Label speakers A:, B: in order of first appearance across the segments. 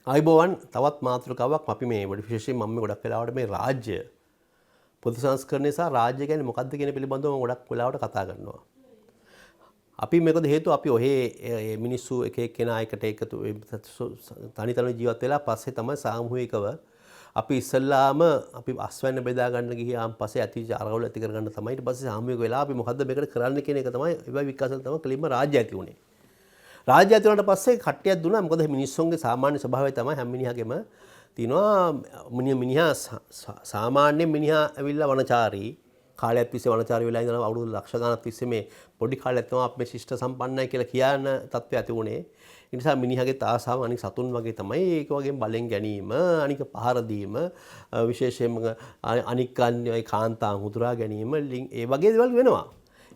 A: ආයිබෝවන් තවත් මාතෘකාවක් අපි මේ විශේෂයෙන් මම ගොඩක් වෙලාවට මේ රාජ්‍ය පොදු සංස්කරණය සහ රාජ්‍ය කියන්නේ මොකක්ද කියන පිළිබඳව ගොඩක් වෙලාවට කතා කරනවා. අපි මේකද හේතුව අපි ඔහේ මිනිස්සු එක එක්කෙනා එකට එකතු තනි තනි ජීවත් වෙලා පස්සේ තමයි සාමූහිකව අපි ඉස්සල්ලාම අපි අස්වැන්න බෙදා ගන්න ගියාන් පස්සේ ඇති අරගල ඇති කරගන්න තමයි ඊට පස්සේ සාමූහික වෙලා අපි මොකද්ද මේකට කරන්න කියන එක තමයි ඒ විකාශන තමයි කෙලින්ම රාජ්‍ය ඇති උනේ. රාජ්‍ය ඇති වුණාට පස්සේ කට්ටියක් දුන්නා. මොකද මිනිස්සුන්ගේ සාමාන්‍ය ස්වභාවය තමයි හැම මිනිහාගෙම තියෙනවා මිනිහා සාමාන්‍ය මිනිහා ඇවිල්ලා වනචාරී කාලයක් තිස්සේ වනචාරී වෙලා ඉඳලා අවුරුදු ලක්ෂ ගණනක් තිස්සේ මේ පොඩි කාලයක් තමයි අපි ශිෂ්ට සම්පන්නයි කියලා කියන තත්ත්වය ඇති වුණේ. ඒ නිසා මිනිහාගේ ආසාව අනික සතුන් වගේ තමයි ඒක වගේ බලෙන් ගැනීම අනික පහර දීම විශේෂයෙන්ම අනික් අන්‍යයි කාන්තාන් හුදුරා ගැනීම ඒ වගේ දේවල් වෙනවා.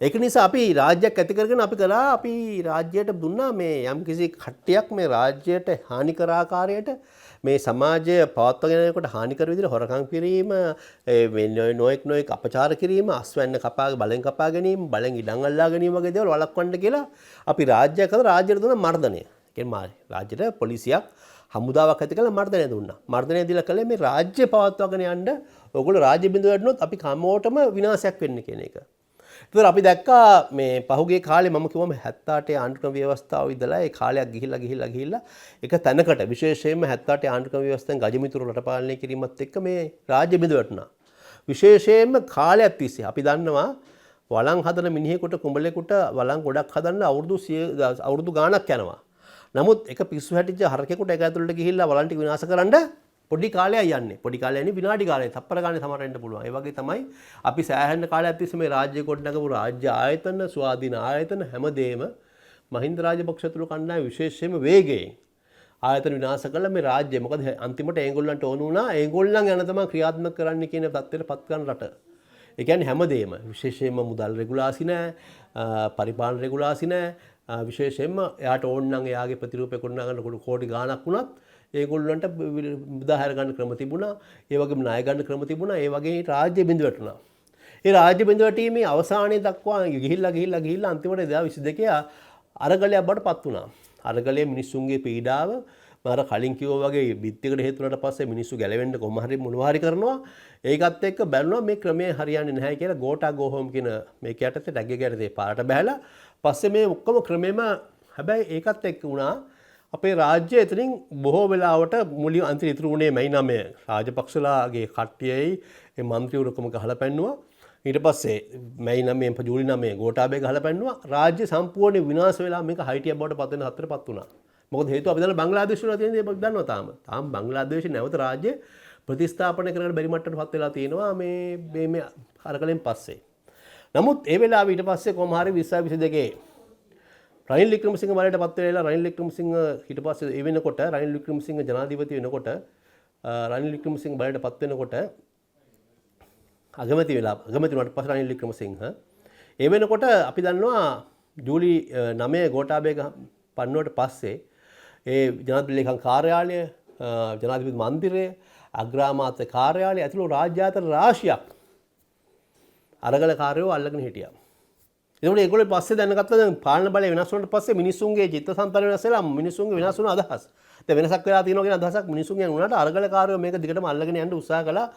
A: ඒක නිසා අපි රාජ්‍යයක් ඇති කරගෙන අපි කළා අපි රාජ්‍යයට දුන්නා මේ යම් කිසි කට්ටියක් මේ රාජ්‍යයට හානි කර ආකාරයට මේ සමාජය පවත්වාගෙන යනකොට හානි කර විදිහට හොරකම් කිරීම නොඑක් අපචාර කිරීම අස්වැන්න කපා බලෙන් කපා ගැනීම බලෙන් ඉඩම් අල්ලා ගැනීම වගේ දේවල් වළක්වන්න කියලා අපි රාජ්‍යයක් කරලා රාජ්‍යයට දුන්නා මර්ධනය. කියන්නේ රාජ්‍යයට පොලිසියක් හමුදාවක් ඇති කරලා මර්ධනය දුන්නා. මර්ධනය දීලා කළේ මේ රාජ්‍ය පවත්වාගෙන යන්න ඕගොල්ලෝ රාජ්‍ය බිඳුව වැටුනොත් අපි කමෝටම විනාශයක් වෙන්නේ කියන එක. ඒතර අපි දැක්කා මේ පහුගිය කාලේ මම කිව්වම 78 ආණ්ඩුක්‍රම ව්‍යවස්ථාව ඉදලා ඒ කාලයක් ගිහිල්ලා එක තැනකට විශේෂයෙන්ම 78 ආණ්ඩුක්‍රම ව්‍යවස්ථාවෙන් ගජමිතුරු රට පාලනය කිරීමත් එක්ක මේ රාජ්‍ය බිඳ වැටුණා. විශේෂයෙන්ම කාලයක් තිස්සේ අපි දන්නවා වළං හදන මිනිහෙකුට කුඹලෙකුට වළං ගොඩක් හදන්න අවුරුදු ගාණක් යනවා. නමුත් එක පිස්සු හැටිච්ච හරකෙකුට ඒක ඇතුළට ගිහිල්ලා වළං ටික විනාශ කරන්න පොඩි කාලයක් යන්නේ. පොඩි කාලයක් යන්නේ විනාඩි කාලයක්. තප්පර ගානේ සමහර වෙන්න පුළුවන්. ඒ වගේ තමයි අපි සෑහෙන කාලයක් තිස්සේ මේ රාජ්‍ය ගොඩනගපු රාජ්‍ය ආයතන, ස්වාධීන ආයතන හැමදේම මහින්ද රාජපක්ෂ තුළු කණ්ඩායම විශේෂයෙන්ම වේගයෙන් ආයතන විනාශ කළා මේ රාජ්‍ය. මොකද අන්තිමට ඒගොල්ලන්ට ඕන වුණා ඒගොල්ලන් යන තමයි ක්‍රියාත්මක කරන්න කියන තත්ත්වයට පත් කරන රට. ඒ කියන්නේ හැමදේම විශේෂයෙන්ම මුදල් රෙගුලාසි නැහැ, පරිපාලන රෙගුලාසි නැහැ. විශේෂයෙන්ම එයාට ඕන නම් එයාගේ ප්‍රතිරූපයක් ගොඩනගන්න කෝටි ගාණක් වුණත් ඒගොල්ලන්ට උදාහරණ ගන්න ක්‍රම තිබුණා. ඒ වගේම ණය ගන්න ක්‍රම තිබුණා. ඒ වගේ රාජ්‍ය බිඳ වැටුණා. ඒ රාජ්‍ය බිඳ වැටීමේ අවසානයේ දක්වා ගිහිල්ලා අන්තිමට 2022 අරගලයක් බවට පත් වුණා. අරගලයේ මිනිස්සුන්ගේ පීඩාව මම කලින් කිව්වා වගේ බිත්තියකට හේතු වුණාට පස්සේ මිනිස්සු ගැලවෙන්න කොහොම හරි මොනවා හරි කරනවා. ඒකත් එක්ක බැලුවා මේ ක්‍රමය හරියන්නේ නැහැ කියලා ගෝටා ගෝහෝම් කියන මේක යටතේ ටැග් එක යටතේ පාරට බහැලා පස්සේ මේ ඔක්කොම ක්‍රමෙම හැබැයි ඒකත් එක්ක වුණා අපේ රාජ්‍ය එතනින් බොහෝ වෙලාවට මුලින් අන්තිම ඉතුරු වුණේ මයි 9 රාජපක්ෂලාගේ කට්ටියයි ඒ മന്ത്രിවරුකම ගහලා පැන්නුවා. ඊට පස්සේ මයි 9 ජූලි 9 ගෝඨාභය ගහලා පැන්නුවා. රාජ්‍ය සම්පූර්ණ විනාශ වෙලා මේක හයිටියක් බවට පත් වෙන හතරපත් වුණා. මොකද හේතුව අපි දන්නවා බංග්ලාදේශ වල තියෙන දේ අපි දන්නවා තාම බංග්ලාදේශ නැවත රාජ්‍ය ප්‍රතිස්ථාපනය කරන්න බැරි මට්ටමටපත් වෙලා තියෙනවා මේ අරගලෙන් පස්සේ. නමුත් ඒ වෙලාවේ ඊට පස්සේ කොහොම හරි 2022 රනිල් වික්‍රමසිංහ බලයට පත් වෙලා රනිල් වික්‍රමසිංහ ඊට පස්සේ ඒ වෙනකොට රනිල් වික්‍රමසිංහ ජනාධිපති වෙනකොට රනිල් වික්‍රමසිංහ බලයට පත් වෙනකොට අගමැති වුණාට පස්සේ රනිල් වික්‍රමසිංහ ඒ වෙනකොට අපි දන්නවා ජූලි 9 ගෝඨාභය පන්නුවට පස්සේ ඒ ජනාධිපති ලේකම් කාර්යාලය ජනාධිපති මන්දිරය අග්‍රාමාත්‍ය කාර්යාලය ඇතුළු රාජ්‍ය ආයතන රාශියක් අරගලකාරයෝ අල්ලගෙන හිටියා. ඒකෝට ඒගොල්ලෝ පස්සේ දැනගත්තා දැන් පාලන බලය වෙනස් වුණාට පස්සේ මිනිස්සුන්ගේ චිත්තසංතාන වෙනස් වෙලා මිනිස්සුන්ගේ වෙනස් වුණ අදහස්. දැන් වෙනසක් වෙලා තියෙනවා කියන අදහසක් මිනිස්සුන්ගෙන් වුණාට අරගලකාරයෝ මේක දිගටම අල්ලගෙන යන්න උත්සාහ කළා.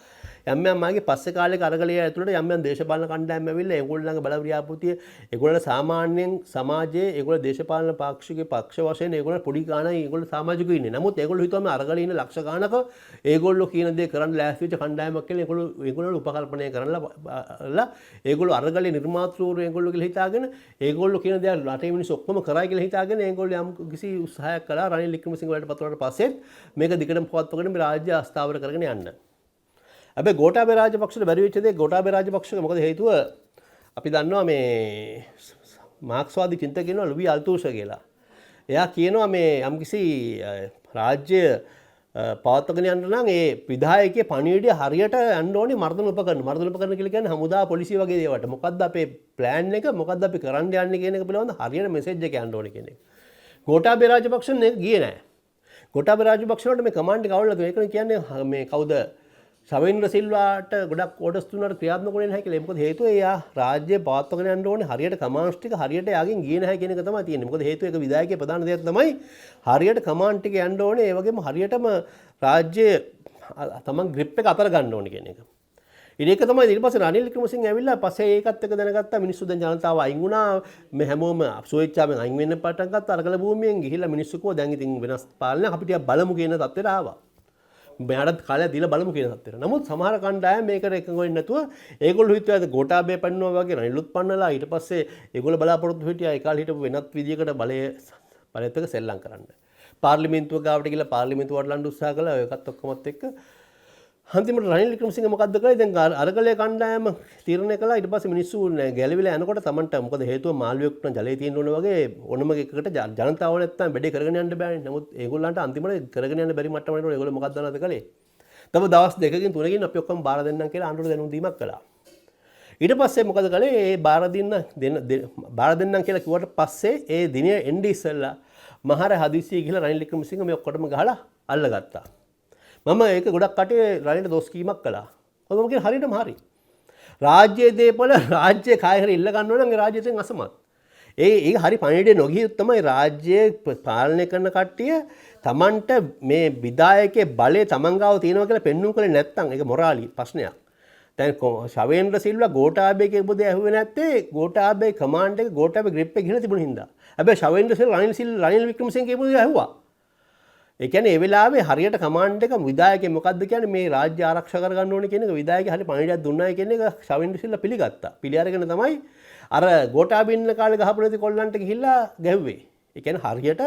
A: යම් මාගේ පස්සේ කාලේක අරගලයේ ඇතුළට යම් දේශපාලන කණ්ඩායම් ඇවිල්ලා ඒගොල්ලන්ගේ බල ව්‍යාපෘතිය ඒගොල්ලෝ සාමාන්‍යයෙන් සමාජයේ ඒගොල්ලෝ දේශපාලන පාක්ෂිකේ පක්ෂ වශයෙන් ඒගොල්ලෝ පොඩි ගාණයි ඒගොල්ලෝ සමාජිකයෝ ඉන්නේ. නමුත් ඒගොල්ලෝ හිතුවම අරගලේ ඉන්න ලක්ෂ ගාණක ඒගොල්ලෝ කියන දේ කරන්න ලෑස්ති වෙච්ච කණ්ඩායමක් කියලා ඒගොල්ලෝ උපකල්පනය කරලා ඒගොල්ලෝ අරගලේ නිර්මාතෘවරු ඒගොල්ලෝ කියලා හිතාගෙන ඒගොල්ලෝ කියන දේ රටේ මිනිස්සු ඔක්කොම කරයි කියලා හිතාගෙන ඒගොල්ලෝ යම් කිසි උත්සාහයක් කළා රනිල් වික්‍රමසිංහ වලට පත් වුණාට පස්සේ මේක දිගටම පවත්වාගෙන මේ රාජ්‍ය අස්ථාවර කරගෙන යන්න. හැබැයි ගෝඨාභය රාජපක්ෂට බැරි වෙච්ච දේ ගෝඨාභය රාජපක්ෂක මොකද හේතුව අපි දන්නවා මේ මාක්ස්වාදී චින්තකයෙක් ඉන්නවා ලුවි අල්තූෂ කියලා. එයා කියනවා මේ යම්කිසි රාජ්‍ය පවත්වාගෙන යන්න නම් ඒ විධායකයේ පණිවිඩය හරියට යන්න ඕනේ මර්ධන උපකරණ. මර්ධන උපකරණ කියලා කියන්නේ හමුදා පොලිසිය වගේ දේවල්ට. මොකද්ද අපේ ප්ලෑන් එක මොකද්ද අපි කරන්න යන්නේ කියන එක පිළිබඳව හරියට මෙසේජ් එක යන්න ඕනේ කියන එක. ගෝඨාභය රාජපක්ෂ ගියේ නැහැ. ගෝඨාභය රාජපක්ෂ වලට මේ කමාන්ඩ් එක අවුල් නැතුව ඒකනේ කියන්නේ මේ කවුද ශවේන්ද්‍ර සිල්වාට ගොඩක් ඕඩර්ස් දුන්නාට ක්‍රියාත්මක වෙන්නේ නැහැ කියලා. මොකද හේතුව එයා රාජ්‍ය පවත්වාගෙන යන්න ඕනේ හරියට කමාන්ඩ්ස් ටික හරියට යාගෙන් ගියේ නැහැ කියන එක තමයි තියෙන්නේ. මොකද හේතුව ඒක විධායකයේ ප්‍රධාන දෙයක් තමයි හරියට කමාන්ඩ් ටික යන්න ඕනේ. ඒ වගේම හරියටම රාජ්‍ය තමන් ග්‍රිප් එක අතර ගන්න ඕනේ කියන එක. ඒක තමයි ඊට පස්සේ රනිල් වික්‍රමසිංහ ඇවිල්ලා පස්සේ ඒකත් එක දැනගත්තා මිනිස්සු දැන් ජනතාව අයින් වුණා මේ හැමෝම ස්වේච්ඡාවෙන් අයින් වෙන්න පටන් ගත්තා අරගල භූමියෙන් ගිහිල්ලා මිනිස්සු කෝ දැන් ඉතින් වෙනස් පාලනයක් අපි ටිකක් බලමු කියන තත්ත්වයට ආවා. මෙයාට කාලය දීලා බලමු කියන තත්ත්වයට. නමුත් සමහර කණ්ඩායම් මේකට එකඟ වෙන්නේ නැතුව ඒගොල්ලෝ හිතුවා ගෝඨාභය පන්නවා වගේ රනිලුත් පන්නලා ඊට පස්සේ ඒගොල්ලෝ බලාපොරොත්තු හිටියා ඒ කාලේ හිටපු වෙනත් විදියකට බලයත් එක සෙල්ලම් කරන්න. පාර්ලිමේන්තුව ගාවට ගිහලා පාර්ලිමේන්තුව වඩලන්න උත්සාහ කළා. ඒකත් ඔක්කොමත් එක්ක අන්තිමට රනිල් වික්‍රමසිංහ මොකද්ද කළේ? දැන් අරගලයේ කණ්ඩායම තීරණය කළා. ඊට පස්සේ මිනිස්සු ගැලවිලා යනකොට Tamanට මොකද හේතුව මාළුවෙක් නම් ජලයේ තියෙන්න ඕන වගේ ඕනම එකකට ජනතාව නැත්තම් වැඩේ කරගෙන යන්න බෑනේ. නමුත් ඒගොල්ලන්ට අන්තිමට කරගෙන යන්න බැරි මට්ටමකට ඒගොල්ලෝ මොකක්ද දන්නවද කළේ? තව දවස් දෙකකින් තුනකින් අපි ඔක්කොම බාර දෙන්නම් කියලා ආණ්ඩුවට දැනුම් දීමක් කළා. ඊට පස්සේ මොකද කළේ? ඒ බාර දෙන්නම් කියලා කිව්වට පස්සේ ඒ දිනය එන්නේ ඉස්සෙල්ලා මහර හදිසියෙ ගිහලා රනිල් වික්‍රමසිංහ මේ ඔක්කොටම ගහලා අල්ලගත්තා. මම ඒක ගොඩක් කටේ රනිල්ට දොස් කීමක් කළා. මම කියන හරියටම හරි. රාජ්‍යයේ දේපල රාජ්‍යයේ කාය හරි ඉල්ල ගන්න ඕන නම් ඒ රාජ්‍යයෙන් අසමත්. ඒක හරි පණිවිඩේ නොගියොත් තමයි රාජ්‍යයේ පාලනය කරන කට්ටිය Tamanට මේ විධායකයේ බලය Taman ගාව තියෙනවා කියලා පෙන්වුම් කළේ නැත්නම් ඒක මොරාලි ප්‍රශ්නයක්. දැන් ශවේන්ද්‍ර සිල්වා ගෝඨාභය කියපු දේ ඇහුවේ නැත්තේ ගෝඨාභය කමාන්ඩ් එක ගෝඨාභය ග්‍රිප් එක ගිහලා තිබුණ හින්දා. හැබැයි ශවේන්ද්‍ර සිල්වා රනිල් වික්‍රමසිංහ කියපු දේ ඇහුවා. ඒ කියන්නේ ඒ වෙලාවේ හරියට කමාන්ඩ් එක විධායකයා මොකද්ද කියන්නේ මේ රාජ්‍ය ආරක්ෂා කරගන්න ඕනේ කියන එක විධායකයා හරි පණිවිඩයක් දුන්නායි කියන එක ශවේන්ද්‍ර සිල්වා පිළිගත්තා. පිළි අරගෙන තමයි අර ගෝඨාභය ඉන්න කාලේ ගහපු නැති කොල්ලන්ට ගිහිල්ලා ගැහුවේ. ඒ කියන්නේ හරියට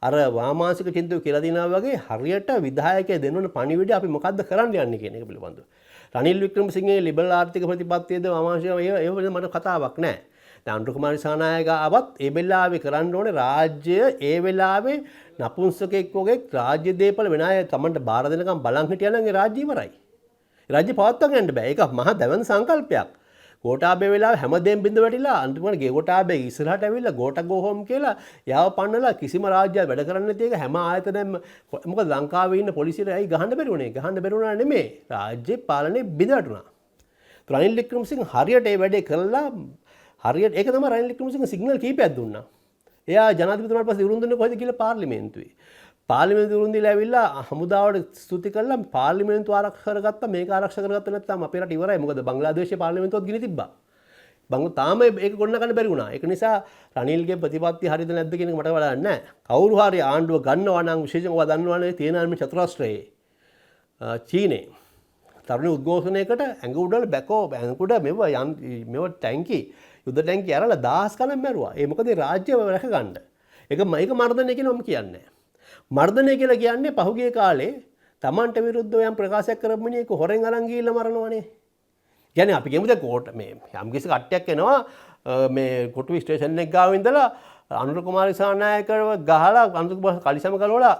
A: අර වාමාංශික චින්තකයෝ කියලා දිනා වගේ හරියට විධායකයා දෙන්න ඕන පණිවිඩය අපි මොකද්ද කරන්න යන්නේ කියන එක පිළිබඳව. රනිල් වික්‍රමසිංහගේ ලිබරල් ආර්ථික ප්‍රතිපත්තියද වාමාංශය ඒ මට කතාවක් නැහැ. දැන් අනුර කුමාර දිසානායක ආවත් ඒ වෙලාවේ කරන්න ඕනේ රාජ්‍ය ඒ වෙලාවේ නපුංසකෙක් වගේ රාජ්‍ය දේපල වෙන අය Tamanට බාර දෙනකම් බලන් හිටියා නම් ඒ රාජ්‍ය ඉවරයි. රාජ්‍ය පවත්වාගෙන යන්න බෑ. ඒක මහා දැවැන්ත සංකල්පයක්. ගෝඨාභය වෙලාවේ හැමදේම බින්ද වැටිලා අන්තිමට ගෝඨාභය ඉස්සරහට ඇවිල්ලා ගෝඨා ගෝ හෝම් කියලා යාව පන්නලා කිසිම රාජ්‍යයක් වැඩ කරන්නේ නැති එක හැම ආයතනයක්ම මොකද ලංකාවේ ඉන්න පොලිසියට ඇයි ගහන්න බැරි වුණේ? ගහන්න බැරි වුණා නෙමෙයි. රාජ්‍ය පාලනේ බිඳ වැටුණා. රනිල් වික්‍රමසිංහ හරියට ඒ වැඩේ කළා හරියට ඒක තමයි රනිල් වික්‍රමසිංහ සිග්නල් කීපයක් දුන්නා. එයා ජනාධිපතිතුමාට පස්සේ විරුම් දුන්නේ කොහෙද කියලා පාර්ලිමේන්තුවේ. පාර්ලිමේන්තුව විරුම් දීලා ඇවිල්ලා හමුදාවට ස්තුති කළා පාර්ලිමේන්තුව ආරක්ෂා කරගත්තා මේක ආරක්ෂා කරගත්තා නැත්නම් අපේ රට ඉවරයි. මොකද බංග්ලාදේශයේ පාර්ලිමේන්තුවත් ගිනි තිබ්බා. තාම ඒක ගොඩනගන්න බැරි වුණා. ඒක නිසා රනිල්ගේ ප්‍රතිපත්ති හරියද නැද්ද කියන එක මට වඩා නැහැ. කවුරු හරි ආණ්ඩුව ගන්නවා නම් විශේෂයෙන්ම ඔයා දන්නවනේ තියෙන මේ චතුරාස්ත්‍රයේ චීනේ තරුණ උද්ඝෝෂණයකට ඇඟ උඩවල බැකෝ ඇඟ උඩ මෙව ටැංකි යුද ටැංකි අරලා දහස් ගණන් මැරුවා. ඒ මොකද රාජ්‍යව රැක ගන්න. ඒක මර්ධනය කියලා මම කියන්නේ. මර්ධනය කියලා කියන්නේ පහුගිය කාලේ Tamanට විරුද්ධව යම් ප්‍රකාශයක් කරපු මිනිහෙක් හොරෙන් අරන් ගිහිල්ලා මරනවනේ. කියන්නේ අපි කියමුද කෝට මේ යම් කිසි කට්ටියක් එනවා මේ කොටුවි ස්ටේෂන් එක ගාව ඉඳලා අනුර කුමාර දිසානායකව ගහලා අනුර කලිසම ගලවලා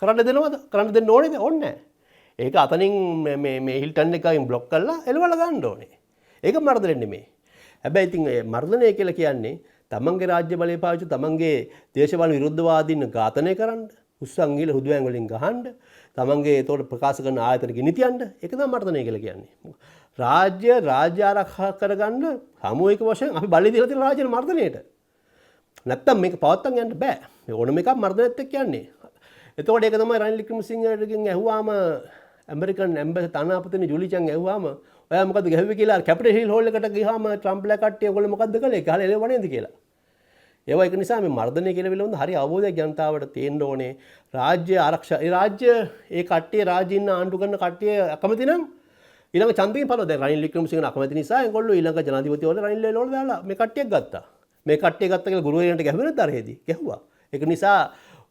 A: කරන්න දෙනවද? කරන්න දෙන්න ඕනේද? ඕනේ නැහැ. ඒක අතනින් මේ හිල්ටන් එකකින් බ්ලොක් කරලා එලවලා ගන්න ඕනේ. ඒක මර්ධනය නෙමෙයි. හැබැයි ඉතින් මර්ධනය කියලා කියන්නේ තමන්ගේ රාජ්‍ය බලය පාවිච්චි තමන්ගේ දේශපාලන විරුද්ධවාදීන් ඝාතනය කරන්න, උස්සන් ගිහලා හුදුවැන් වලින් ගහන්න, තමන්ගේ ඒතකොට ප්‍රකාශ කරන ආයතන ගිනි තියන්න. ඒක තමයි මර්ධනය කියලා කියන්නේ. රාජ්‍ය ආරක්ෂා කරගන්න සාමූහික වශයෙන් අපි බලය දීලා තියෙන රාජ්‍ය මර්ධනයට. නැත්තම් මේක පවත්වාගෙන යන්න බෑ. මේ ඕනම එකක් මර්ධනයත් එක්ක යන්නේ. එතකොට ඒක තමයි රනිල් වික්‍රමසිංහගෙන් ඇහුවාම ඇමරිකන් ඇම්බැසි තානාපතිනි ජුලි චං ඇහුවාම ඔයා මොකද ගැහුවේ කියලා කැපිටල් හිල් හෝල් එකට ගියාම ට්‍රම්ප්ලා කට්ටිය ඔයගොල්ලෝ මොකද්ද කළේ? ගහලා එළවුවා නේද කියලා. ඒක නිසා මේ මර්ධනය කියලා විලවුන් හරි අවබෝධයක් ජනතාවට තියෙන්න ඕනේ. රාජ්‍ය ආරක්ෂා ඒ රාජ්‍ය ඒ කට්ටිය රාජ්‍ය ඉන්න ආණ්ඩු කරන කට්ටිය අකමැති නම් ඊළඟ ඡන්දයෙන් පරව දැන් රනිල් වික්‍රමසිංහ අකමැති නිසා ඒගොල්ලෝ ඊළඟ ජනාධිපතිවරු රනිල් එළවල දාලා මේ කට්ටියක් ගත්තා. මේ කට්ටිය ගත්තා කියලා ගුරුවරයන්ට ගැහුවේ නැද්ද අරහෙදී? ගැහුවා. ඒක නිසා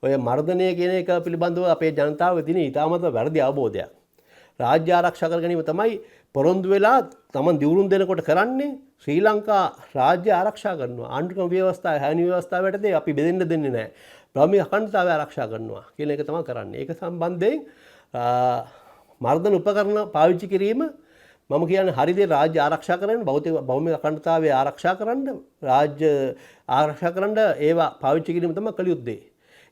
A: ඔය මර්ධනය කියන එක පිළිබඳව අපේ ජනතාව දින ඉතාමත් වැරදි අවබෝධයක්. රාජ්‍ය ආරක්ෂා කර ගැනීම තමයි පොරොන්දු වෙලා තමන් දියුණුම් දෙනකොට කරන්නේ. ශ්‍රී ලංකා රාජ්‍ය ආරක්ෂා කරනවා. ආණ්ඩුක්‍රම ව්‍යවස්ථාව හැනි ව්‍යවස්ථාව යටතේ අපි බෙදෙන්න දෙන්නේ නැහැ. බ්‍රාහ්මී අඛණ්ඩතාවය ආරක්ෂා කරනවා කියන එක තමයි කරන්නේ. ඒක සම්බන්ධයෙන් මර්ධන උපකරණ පාවිච්චි කිරීම මම කියන්නේ හරියට රාජ්‍ය ආරක්ෂා කරන්න භෞතික අඛණ්ඩතාවය ආරක්ෂා කරන්න රාජ්‍ය ආරක්ෂා කරන්න ඒවා පාවිච්චි කිරීම තමයි කළ යුත්තේ.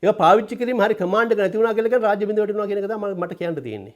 A: ඒවා පාවිච්චි කිරීම හරි කමාන්ඩ් එක නැති වුණා කියලා කියන රාජ්‍ය බිඳ වැටෙනවා කියන එක තමයි මට කියන්න තියෙන්නේ.